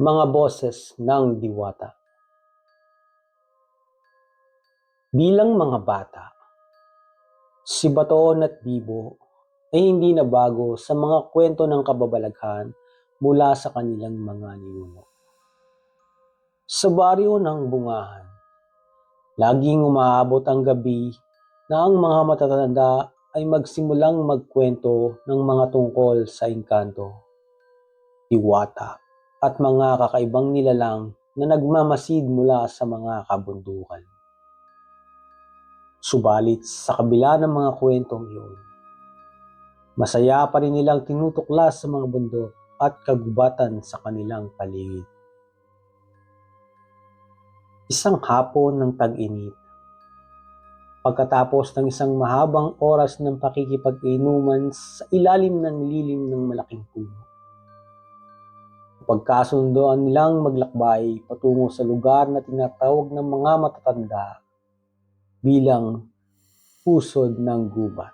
Mga boses ng diwata. Bilang mga bata, si Baton at Bibo ay hindi nabago sa mga kwento ng kababalaghan mula sa kanilang mga ninuno. Sa baryo ng Bungahan, laging umaabot ang gabi na ang mga matatanda ay magsimulang magkwento ng mga tungkol sa engkanto, diwata, at mga kakaibang nilalang na nagmamasid mula sa mga kabundukan. Subalit sa kabila ng mga kwentong iyon, masaya pa rin nilang tinutuklas sa mga bundok at kagubatan sa kanilang paligid. Isang hapon ng tag-init, pagkatapos ng isang mahabang oras ng pakikipag-inuman sa ilalim ng lilim ng malaking puno, pagkasundoan nilang maglakbay patungo sa lugar na tinatawag ng mga matatanda bilang pusod ng gubat.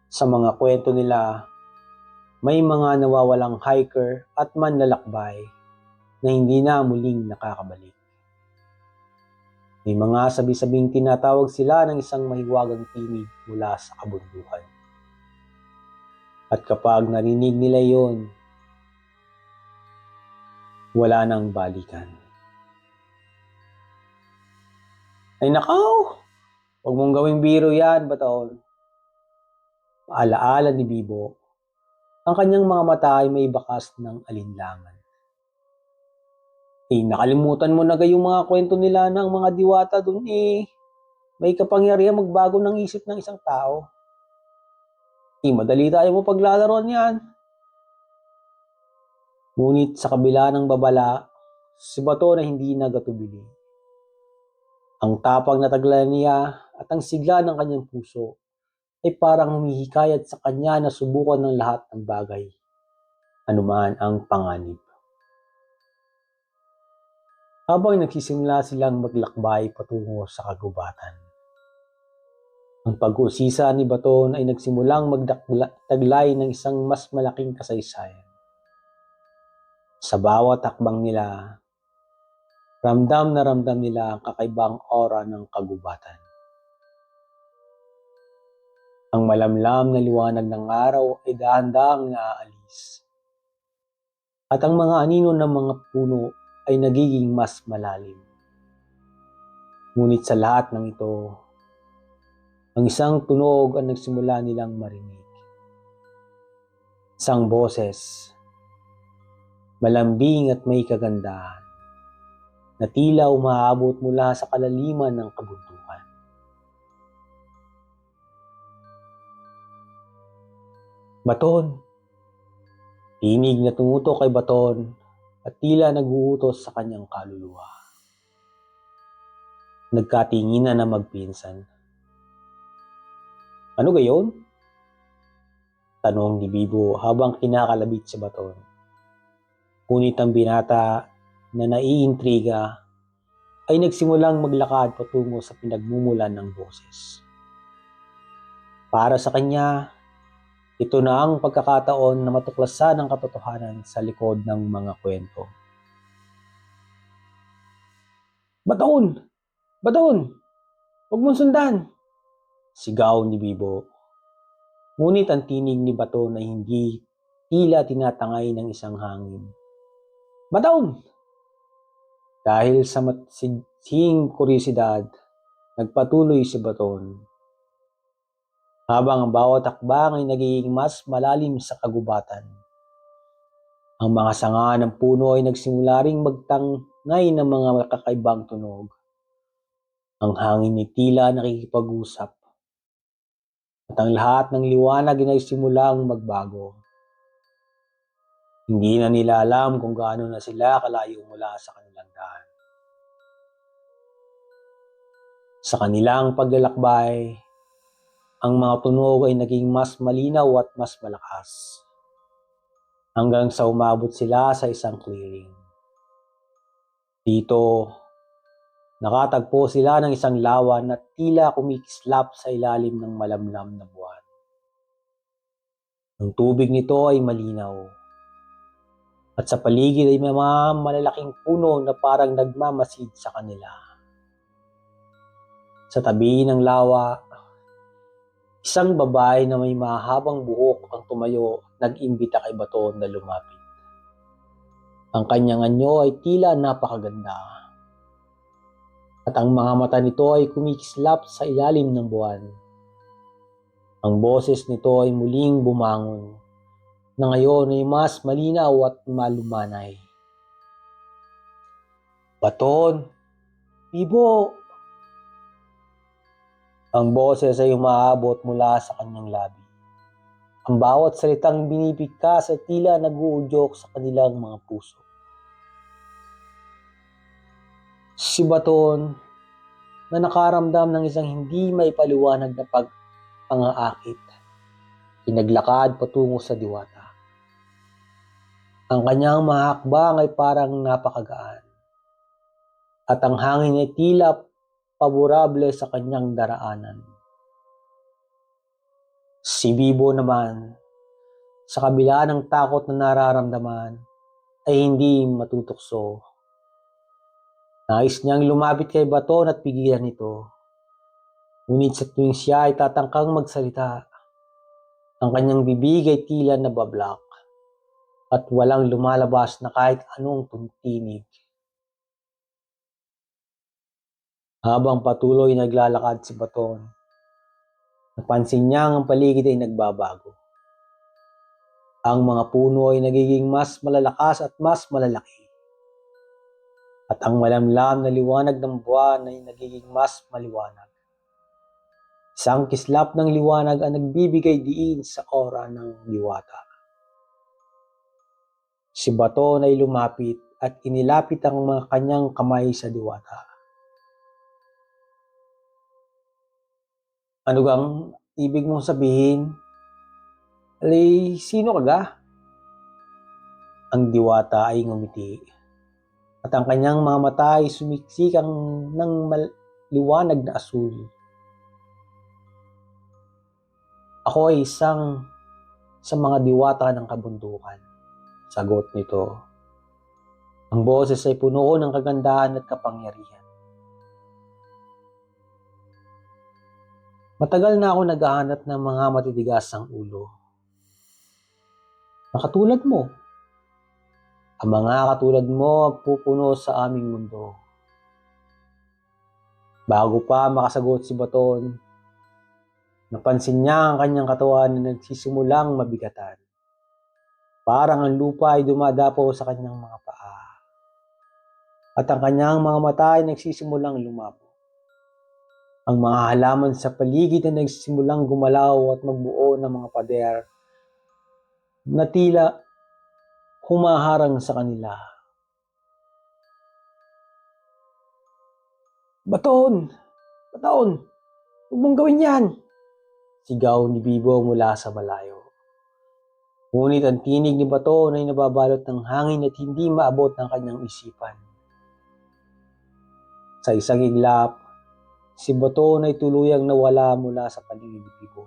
Sa mga kwento nila, may mga nawawalang hiker at manlalakbay na hindi na muling nakakabalik. May mga sabi-sabing tinatawag sila ng isang mahiwagang tinig mula sa kabundukan. At kapag narinig nila yon, wala nang balikan. Ay nakaw! Huwag mong gawing biro yan, Baton. Paalaala ni Bibo, ang kanyang mga mata ay may bakas ng alinlangan. Nakalimutan mo na gayong mga kwento nila ng mga diwata dun may kapangyarihan magbago ng isip ng isang tao. Madali tayo mo paglalaroan yan. Ngunit sa kabila ng babala, si Bato na hindi nagatubili. Ang tapang na taglay niya at ang sigla ng kanyang puso ay parang humihikayat sa kanya na subukan ng lahat ng bagay, anuman ang panganib. Habang nagsisimula silang maglakbay patungo sa kagubatan, ang pag-uusisa ni Baton ay nagsimulang magtaglay ng isang mas malaking kasaysayan. Sa bawat hakbang nila, ramdam na ramdam nila ang kakaibang aura ng kagubatan. Ang malamlam na liwanag ng araw ay dahan-dahang naaalis. At ang mga anino ng mga puno ay nagiging mas malalim. Ngunit sa lahat ng ito, ang isang tunog ang nagsimula nilang marinig. Isang boses, malambing at may kagandahan, na tila umaabot mula sa kalaliman ng kabundukan. Baton! Tinig na tumutok kay Baton at tila nag-uutos sa kanyang kaluluwa. Nagkatinginan na magpinsan. Ano gayon? Tanong ni Bibo habang kinakalabit si Baton. Ngunit ang binata na naiintriga ay nagsimulang maglakad patungo sa pinagmumulan ng boses. Para sa kanya, ito na ang pagkakataon na matuklasan ang katotohanan sa likod ng mga kwento. Baton! Baton! Huwag mong sundan! Sigaw ni Bibo. Ngunit ang tinig ni Baton ay hindi tila tinatangay ng isang hangin. Baton! Dahil sa matsitsing kuryosidad, nagpatuloy si Baton. Habang ang bawat hakbang ay nagiging mas malalim sa kagubatan. Ang mga sanga ng puno ay nagsimula ring magtangay ng mga kakaibang tunog. Ang hangin ay tila nakikipag-usap. At ang lahat ng liwanag ay nagsimulang magbago. Hindi na nila alam kung gaano na sila kalayo mula sa kanilang daan. Sa kanilang paglalakbay, ang mga tunog ay naging mas malinaw at mas malakas. Hanggang sa umabot sila sa isang clearing. Dito, nakatagpo sila ng isang lawan na tila kumikislap sa ilalim ng malamlam na buwan. Ang tubig nito ay malinaw. At sa paligid ay may mga malalaking puno na parang nagmamasid sa kanila. Sa tabi ng lawa, isang babae na may mahabang buhok ang tumayo at nag-imbita kay Baton na lumapit. Ang kanyang anyo ay tila napakaganda. At ang mga mata nito ay kumikislap sa ilalim ng buwan. Ang boses nito ay muling bumangon, na ngayon ay mas malinaw at malumanay. Baton! Bibo! Ang boses ay umaabot mula sa kanyang labi. Ang bawat salitang binibigkas ay tila nag-uudyok sa kanilang mga puso. Si Baton, na nakaramdam ng isang hindi maipaliwanag na pag-angaakit, inaglakad patungo sa diwata. Ang kanyang mga hakbang ay parang napakagaan, at ang hangin ay tila paborable sa kanyang daraanan. Si Bibo naman, sa kabila ng takot na nararamdaman, ay hindi matutukso. Nais niyang lumapit kay Baton at pigilan ito. Ngunit sa tuwing siya ay tatangkang magsalita, ang kanyang bibig ay tila nabablak at walang lumalabas na kahit anong tuntinig. Habang patuloy naglalakad si Baton, napansin niyang ang paligid ay nagbabago. Ang mga puno ay nagiging mas malalakas at mas malalaki. At ang malamlam na liwanag ng buwan ay nagiging mas maliwanag. Isang kislap ng liwanag ang nagbibigay diin sa aura ng diwata. Si Baton ay lumapit at inilapit ang mga kanyang kamay sa diwata. Ano gang ibig mong sabihin? Alay, sino ka ga? Ang diwata ay ngumiti. At ang kanyang mga mata ay sumiksik ng liwanag na asul. Ako ay isang sa mga diwata ng kabundukan, sagot nito. Ang boses ay puno ng kagandahan at kapangyarihan. Matagal na ako naghahanap ng mga matitigas ang ulo. Nakatulad mo. Ang mga katulad mo ang pupuno sa aming mundo. Bago pa makasagot si Baton, napansin niya ang kanyang katawan na nagsisimulang mabigatan. Parang ang lupa ay dumadapo sa kanyang mga paa. At ang kanyang mga mata ay nagsisimulang lumabo. Ang mga halaman sa paligid ay nagsisimulang gumalaw at magbuo ng mga pader na tila humaharang sa kanila. Baton! Baton! Huwag mong gawin yan! Sigaw ni Bibo mula sa malayo. Ngunit ang tinig ni Baton ay nababalot ng hangin at hindi maabot ng kanyang isipan. Sa isang iglap, si Baton ay tuluyang nawala mula sa paligid ni Bibo.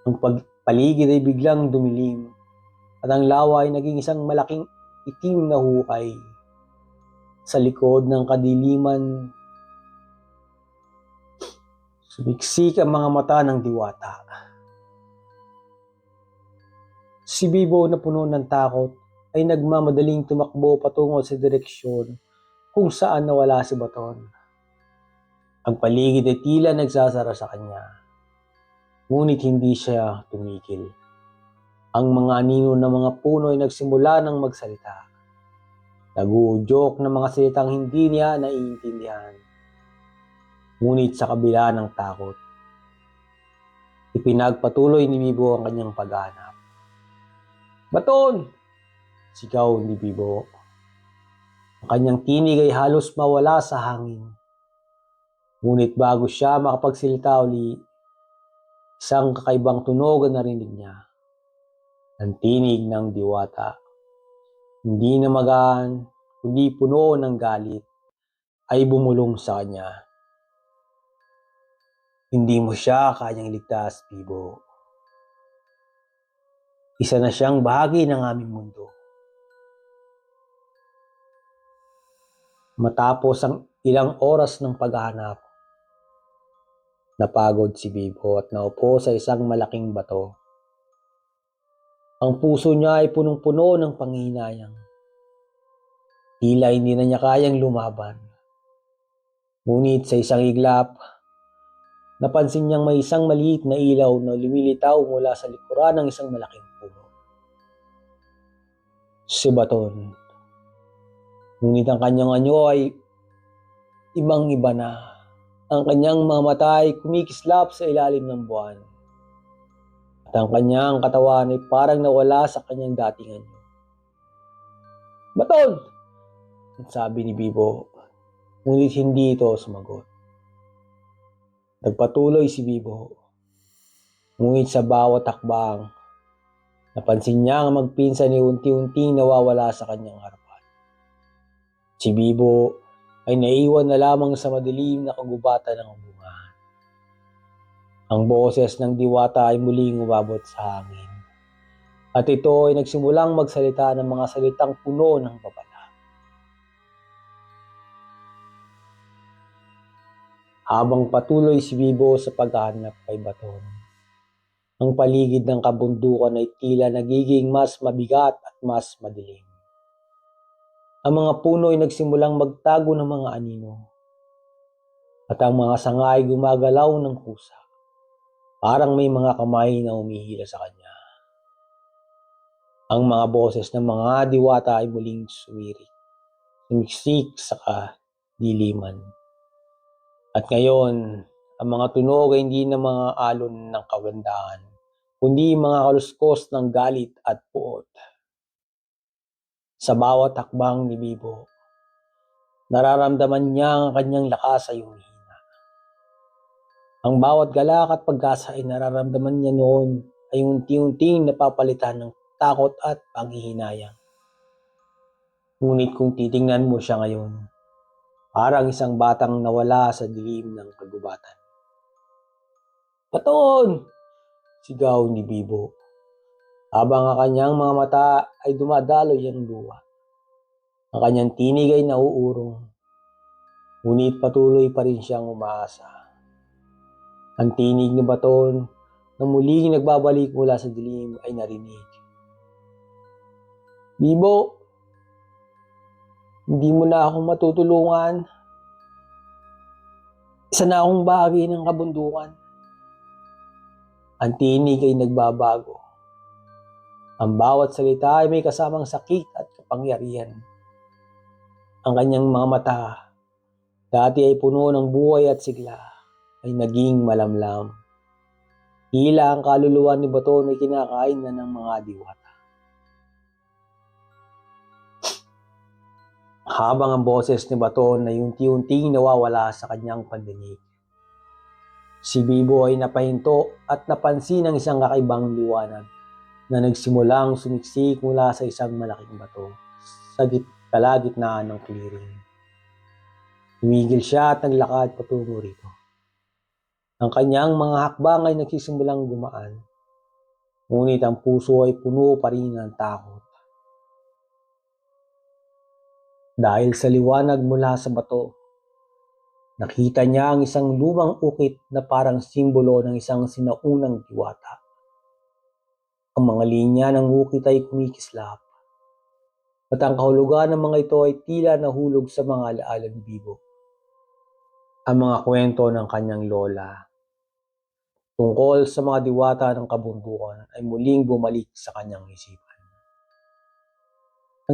Ang paligid ay biglang dumilim at ang lawa ay naging isang malaking itim na hukay. Sa likod ng kadiliman, sumiksik ang mga mata ng diwata. Si Bibo na puno ng takot ay nagmamadaling tumakbo patungo sa direksyon kung saan nawala si Baton. Ang paligid ay tila nagsasara sa kanya, ngunit hindi siya tumigil. Ang mga anino ng mga puno ay nagsimula ng magsalita. Nag-uudyok ng mga salitang hindi niya naiintindihan. Ngunit sa kabila ng takot, ipinagpatuloy ni Bibo ang kanyang paghahanap. Baton! Sigaw ni Bibo. Ang kanyang tinig ay halos mawala sa hangin. Ngunit bago siya makapagsalita uli, isang kakaibang tunog ang narinig niya. Ang tinig ng diwata. Hindi na magaan, kundi puno ng galit, ay bumulong sa kanya. Hindi mo siya kayang iligtas, Bibo. Isa na siyang bahagi ng aming mundo. Matapos ang ilang oras ng paghahanap, napagod si Bibo at naupo sa isang malaking bato. Ang puso niya ay punong-puno ng panghihinayang. Tila hindi na niya kayang lumaban. Ngunit sa isang iglap, napansin niyang may isang maliit na ilaw na lumilitaw mula sa likuran ng isang malaking puno. Si Baton. Ngunit ang kanyang anyo ay ibang-iba na. Ang kanyang mga mata ay kumikislap sa ilalim ng buwan. At ang kanyang katawan ay parang nawala sa kanyang dating anyo. Baton! Ang sabi ni Bibo. Ngunit hindi ito sumagot. Nagpatuloy si Bibo. Ngunit sa bawat hakbang, napansin niya ang magpinsan ni unti-unting nawawala sa kanyang harapan. Si Bibo ay naiwan na lamang sa madilim na kagubatan ng bungahan. Ang boses ng diwata ay muling umabot sa hangin. At ito ay nagsimulang magsalita ng mga salitang puno ng babala. Habang patuloy si Bibo sa paghahanap kay Baton, ang paligid ng kabundukan ay tila nagiging mas mabigat at mas madilim. Ang mga puno ay nagsimulang magtago ng mga anino. At ang mga sanga ay gumagalaw ng kusa. Parang may mga kamay na humihila sa kanya. Ang mga boses ng mga diwata ay muling sumiksik sa kadiliman. At ngayon, ang mga tunog ay hindi na mga alon ng kagandahan, kundi mga kaluskos ng galit at puot. Sa bawat hakbang ni Bibo, nararamdaman niya ang kanyang lakas ay humihina. Ang bawat galak at pag-asa ay nararamdaman niya noon ay unti-unting napapalitan ng takot at panghihinayang. Ngunit kung titingnan mo siya ngayon, parang isang batang nawala sa dilim ng kagubatan. Baton! Sigaw ni Bibo. Habang ang kanyang mga mata ay dumadaloy ang luha. Ang kanyang tinig ay nauurong. Ngunit patuloy pa rin siyang umaasa. Ang tinig ni Baton na muling nagbabalik mula sa dilim ay narinig. Bibo, hindi mo na ako matutulungan. Isa na akong bahagi ng kabundukan. Ang tinig ay nagbabago. Ang bawat salita ay may kasamang sakit at kapangyarihan. Ang kanyang mga mata, dati ay puno ng buhay at sigla, ay naging malamlam. Tila ang kaluluwa ni Baton ay kinakain na ng mga diwata. Habang ang boses ni Baton ay unti-unting nawawala sa kanyang pandinig, si Bibo ay napahinto at napansin ang isang kakaibang liwanag na nagsimulang sumiksik mula sa isang malaking bato sa kalagitnaan ng clearing. Tumigil siya at naglakad patungo rito. Ang kanyang mga hakbang ay nagsisimulang gumaan, ngunit ang puso ay puno pa rin ng takot. Dahil sa liwanag mula sa bato, nakita niya ang isang lumang ukit na parang simbolo ng isang sinaunang diwata. Ang mga linya ng ukit ay kumikislap, at ang kahulugan ng mga ito ay tila nahulog sa mga alaala ni Bibo. Ang mga kwento ng kanyang lola tungkol sa mga diwata ng kabundukan ay muling bumalik sa kanyang isipan.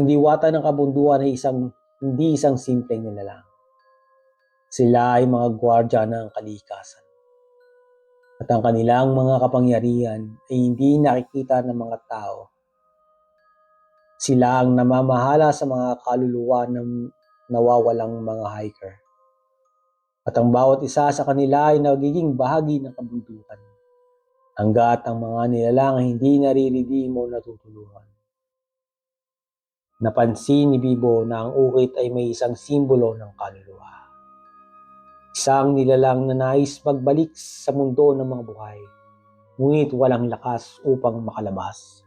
Ang diwata ng kabundukan ay hindi isang simpleng nilalang. Sila ay mga gwardya ng kalikasan. At ang kanilang mga kapangyarihan ay hindi nakikita ng mga tao. Sila ang namamahala sa mga kaluluwa ng nawawalang mga hiker. At ang bawat isa sa kanila ay nagiging bahagi ng kabundukan. Hanggat ang mga nilalang ay hindi nariridim o natutulungan. Napansin ni Bibo na ang ukit ay may isang simbolo ng kaluluwa. Isang nilalang na nais magbalik sa mundo ng mga buhay, ngunit walang lakas upang makalabas.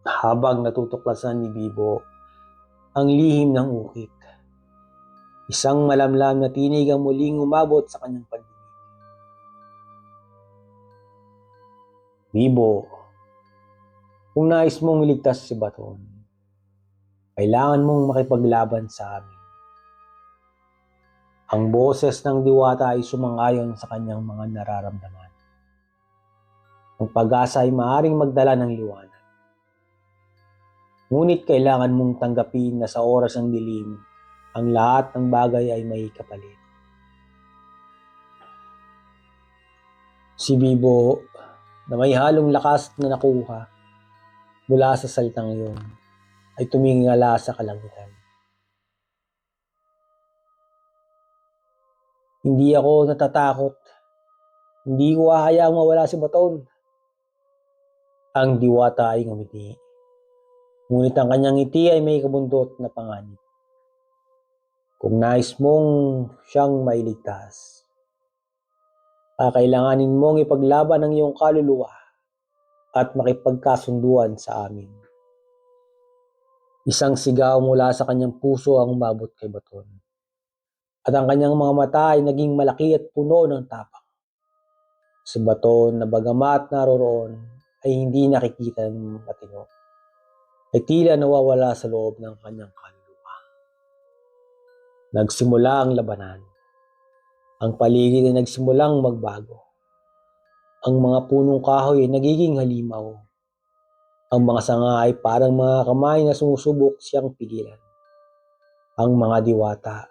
Habang natutuklasan ni Bibo ang lihim ng ukit. Isang malamlam na tinig ang muling umabot sa kanyang pandinig. Bibo, kung nais mong iligtas si Baton, kailangan mong makipaglaban sa amin. Ang boses ng diwata ay sumang-ayon sa kanyang mga nararamdaman. Ang pag-asa ay maaaring magdala ng liwanag. Ngunit kailangan mong tanggapin na sa oras ng dilim, ang lahat ng bagay ay may kapalit. Si Bibo, na may halong lakas na nakuha mula sa salitang iyon, ay tumingala sa kalangitan. Hindi ako natatakot. Hindi ko hahayaang mawala si Baton. Ang diwata ay ngumiti. Ngunit ang kanyang ngiti ay may kabundot na panganib. Kung nais mong siyang mailigtas, kailanganin mong ipaglaban ang iyong kaluluwa at makipagkasunduan sa amin. Isang sigaw mula sa kanyang puso ang umabot kay Baton. At ang kanyang mga mata ay naging malaki at puno ng tapang. Si Baton na bagamat naroroon ay hindi nakikita ng matino, ay tila nawawala sa loob ng kanyang kaluluwa. Nagsimula ang labanan. Ang paligid ay nagsimulang magbago. Ang mga punong kahoy ay nagiging halimaw. Ang mga sanga ay parang mga kamay na sumusubok siyang pigilan. Ang mga diwata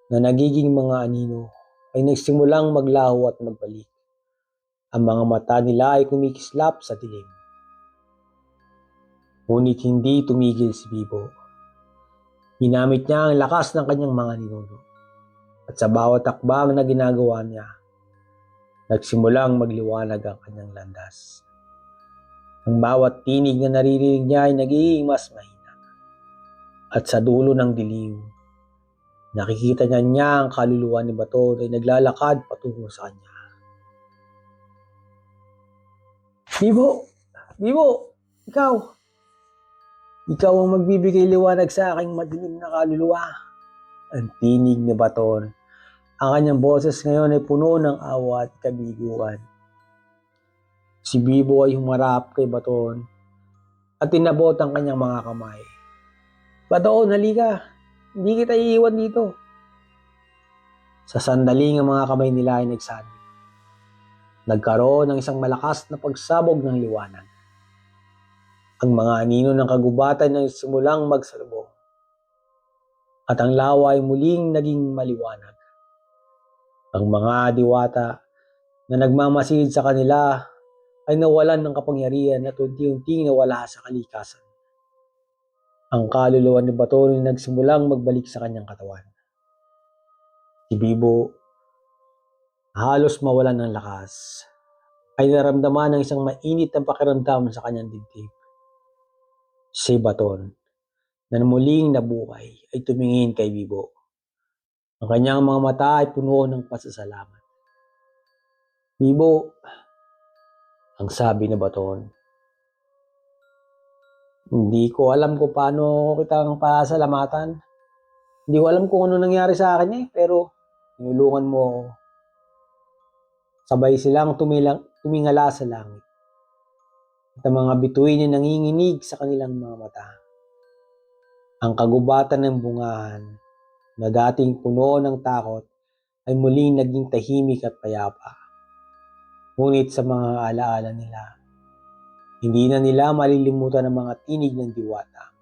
na nagiging mga anino ay nagsimulang maglaho at magbalik. Ang mga mata nila ay kumikislap sa dilim. Ngunit hindi tumigil si Bibo. Ginamit niya ang lakas ng kanyang mga ninuno. At sa bawat takbang na ginagawa niya, nagsimulang magliwanag ang kanyang landas. Ang bawat tinig na naririnig niya ay nagiging mas mahina. At sa dulo ng dilim, nakikita niya ang kaluluwa ni Baton ay naglalakad patungo sa kanya. Bibo! Bibo! Ikaw! Ikaw ang magbibigay liwanag sa aking madilim na kaluluwa. Ang tinig ni Baton. Ang kanyang boses ngayon ay puno ng awa at kabiguan. Si Bibo ay humarap kay Baton at tinabot ang kanyang mga kamay. Baton, halika! Hindi kita iiwan dito. Sa sandaling ang mga kamay nila ay nagsanib. Nagkaroon ng isang malakas na pagsabog ng liwanag. Ang mga anino ng kagubatan ay simulang magsalubong. At ang lawa ay muling naging maliwanag. Ang mga diwata na nagmamasid sa kanila ay nawalan ng kapangyarihan at unti-unting nawala sa kalikasan. Ang kaluluwa ni Baton ay nagsimulang magbalik sa kanyang katawan. Si Bibo, halos mawalan ng lakas, ay naramdaman ng isang mainit na pakiramdam sa kanyang dibdib. Si Baton, na muling nabuhay, ay tumingin kay Bibo. Ang kanyang mga mata ay puno ng pasasalamat. Bibo, ang sabi ni Baton, hindi ko alam kung paano kitang pasalamatan. Hindi ko alam kung ano nangyari sa akin pero tinulungan mo ako. Sabay silang tumingala sa langit. At ang mga bituin ay nanginginig sa kanilang mga mata. Ang kagubatan ng bungahan na dating puno ng takot ay muling naging tahimik at payapa. Ngunit sa mga alaala nila, hindi na nila malilimutan ang mga tinig ng diwata.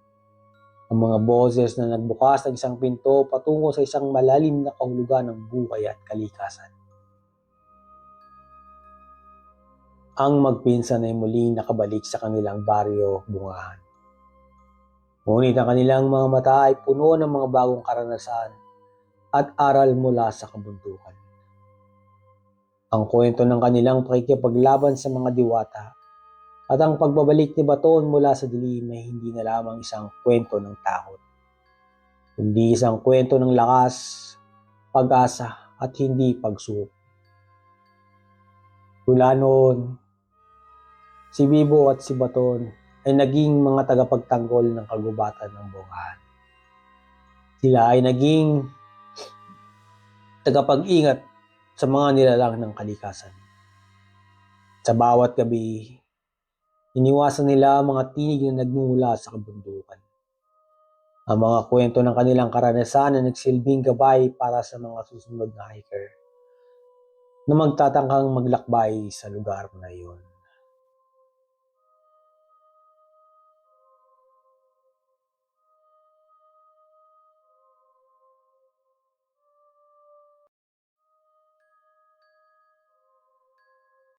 Ang mga boses na nagbukas ng isang pinto patungo sa isang malalim na kahulugan ng buhay at kalikasan. Ang magpinsan ay muling nakabalik sa kanilang baryo bungahan. Ngunit ang kanilang mga mata ay puno ng mga bagong karanasan at aral mula sa kabundukan. Ang kwento ng kanilang pakikipaglaban sa mga diwata at ang pagbabalik ni Baton mula sa dilim ay hindi na lamang isang kwento ng takot, kundi isang kwento ng lakas, pag-asa at hindi pagsubok. Mula noon, si Bibo at si Baton ay naging mga tagapagtanggol ng kagubatan ng bungahan. Sila ay naging tagapag-ingat sa mga nilalang ng kalikasan. Sa bawat gabi, iniwasan nila ang mga tinig na nagmumula sa kabundukan. Ang mga kwento ng kanilang karanasan na nagsilbing gabay para sa mga susunod na hiker na magtatangkang maglakbay sa lugar na iyon.